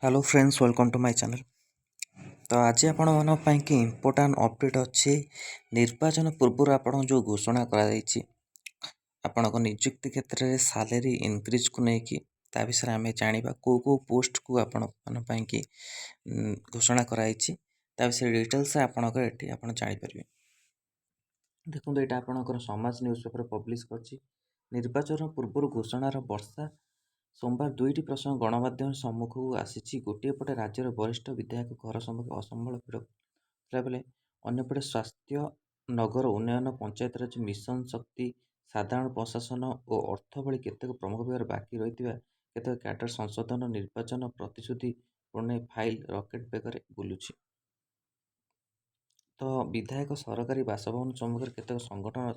Hello friends welcome to my channel. तो आज आपण इम्पोर्टाट अपडेट अच्छी निर्वाचन पूर्व आपण जो घोषणा कर निजुक्ति क्षेत्र में सैलरी इनक्रिज को लेकिन ता विषय आम जाना कौ पोस्ट को आपण की घोषणा कराई विषय डिटेल्स आपणकर आप जापर। देखो यहाँ आपणकर समाज न्यूज पेपर पब्लिश कर निर्वाचन पूर्व घोषणार वर्षा सोमवार दुईटी प्रसंग गणमाध्यम सम्मुख को आसी। गोटे पटे राज्यर वरिष्ठ विधायक घर सम्मुख असंबल भिड़ बेले अंपटे स्वास्थ्य नगर उन्नयन पंचायतराज मिशन शक्ति साधारण प्रशासन और अर्थ भली केतेक प्रमुख विभाग बाकी रही केतेक कैडर संशोधन निर्वाचन प्रतिश्रुति पूर्ण फाइल रकेट बेगर बुलूची। तो विधायक सरकारी बासभवन सम्मुख केतेक संगठन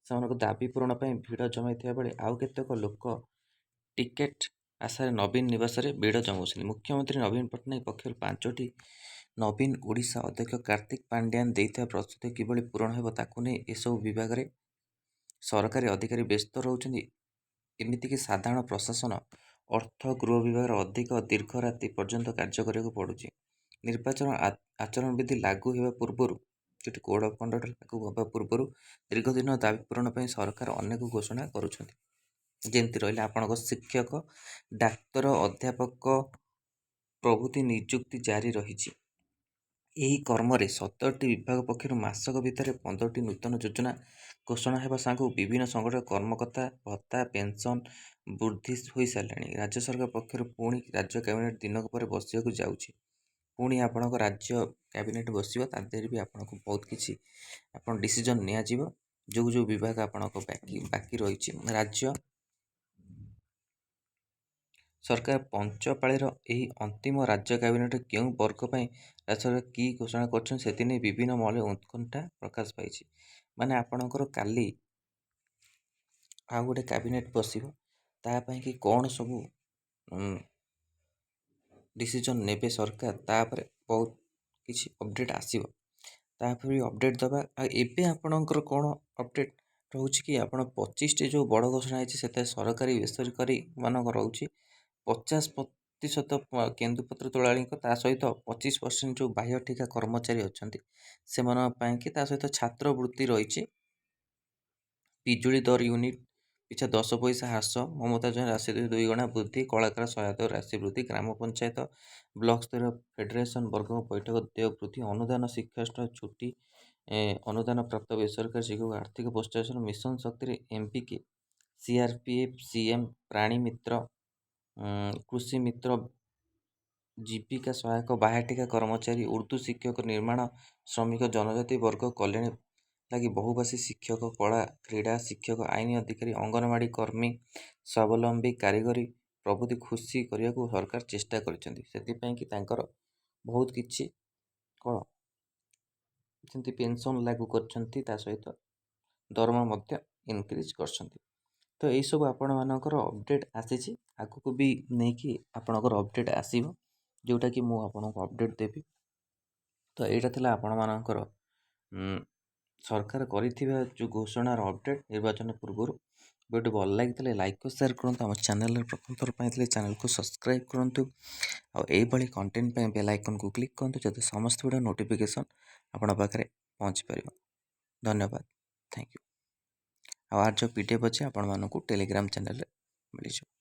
से दाबी पूरण पर भिड़ जमाई बेले आउ केतेक लोक टिकेट आशार नवीन निवास भिड़ जमाऊँ। मुख्यमंत्री नवीन पट्टनायक पक्ष 5टी नवीन ओडिशा अध्यक्ष कार्तिक पांड्यान देता प्रस्तुति किभली पूरण हो एसबू विभाग में सरकारी अधिकारी व्यस्त रोचते। एमतीक साधारण प्रशासन अर्थ गृह विभाग अधिक दीर्घ राति पर्यंत कार्य करने पड़ुछि। निर्वाचन आचरण विधि लागू होगा पूर्व जो कोड ऑफ कंडक्ट लागू होगा पूर्व दीर्घ दिन दाबी पूरण पर सरकार अनेक घोषणा करुछन्ति। जेमती रहा आपण शिक्षक डाक्तर अध्यापक प्रभृति नियुक्ति जारी रही। यही कर्म 17टी विभाग पक्ष मासक भितर 15टी नूतन योजना घोषणा होगा सांग विभिन्न संगठन कर्मकर्ता भत्ता पेंशन वृद्धि हो सारे। राज्य सरकार पक्ष पुणी राज्य कैबिनेट दिनक पर बसिया जाऊँगी। पुणी आपण राज्य कैबिनेट बस भी आपन को बहुत किसी आप डिसीजन नि जो विभाग आपण बाकी रही। राज्य सरकार पंचपाळीर यही अंतिम राज्य कैबिनेट क्यों वर्ग पर राज्य सरकार की घोषणा कर विभिन्न महल उत्कंठा प्रकाश पाई। माने आपणकर काली आउ गोटे कैबिनेट बस कि कौन सबू डिसीजन नेबे सरकार तापर बहुत किसी अपडेट आसो तापर भी अपडेट दबा। एबे आपणकर कौन अपडेट रोच कि आप 25टी जो बड़ घोषणा है सरकारी बेसरकारी मानक रोचे 50% केन्दुपत्र तोलाणी सहित 25% जो बाह्य ठिका कर्मचारी अच्छा से सहित छात्रवृत्ति रही। बिजुली दर यूनिट पिछा 10 पैसा ह्रास ममता जो राशि 2 गुणा वृद्धि कलाकार सहायता राशि वृद्धि ग्राम पंचायत ब्लॉक स्तर फेडरेशन वर्ग बैठक देय वृद्धि अनुदान शिक्षा छुट्टी अनुदान प्राप्त बेसरकारी शिक्षक आर्थिक प्रोत्साहन मिशन शक्ति एमपीके सीआरपीएफ सीएम प्राणी मित्र कृषि मित्र जीविका सहायक बाह्यटिका कर्मचारी उर्दू शिक्षक निर्माण श्रमिक जनजाति वर्ग कल्याण लगी बहुभाषी शिक्षक कला क्रीड़ा शिक्षक आईन अधिकारी अंगनवाड़ी कर्मी स्वावलंबी कारीगरी प्रभृति खुशी करने को सरकार चेष्टा कर बहुत किसी कौन जमी पेंशन लागू कर सहित दरमा इनक्रिज कर। तो यही सब आपण मानकर अपडेट आसी आगू भी नहीं कि आपणकर अपडेट आसो जोटा कि मुझे आपको अपडेट देवी। तो यहाँ था आपण मानकर सरकार करिथिबा जो घोषणार अपडेट निर्वाचन पूर्व वीडियो भल लगी लाइक और शेयर करूँ। आम चैनल प्रथम थर पाई चैनल को सब्सक्राइब करूँ और कंटेंट बेल आइकन को क्लिक करूँ जब समस्त वीडियो नोटिफिकेशन आपण पाखे पहुँची पार। धन्यवाद थैंक यू। आज जो पीडीएफ अच्छे आपण मानक टेलीग्राम चैनल मिल जाए।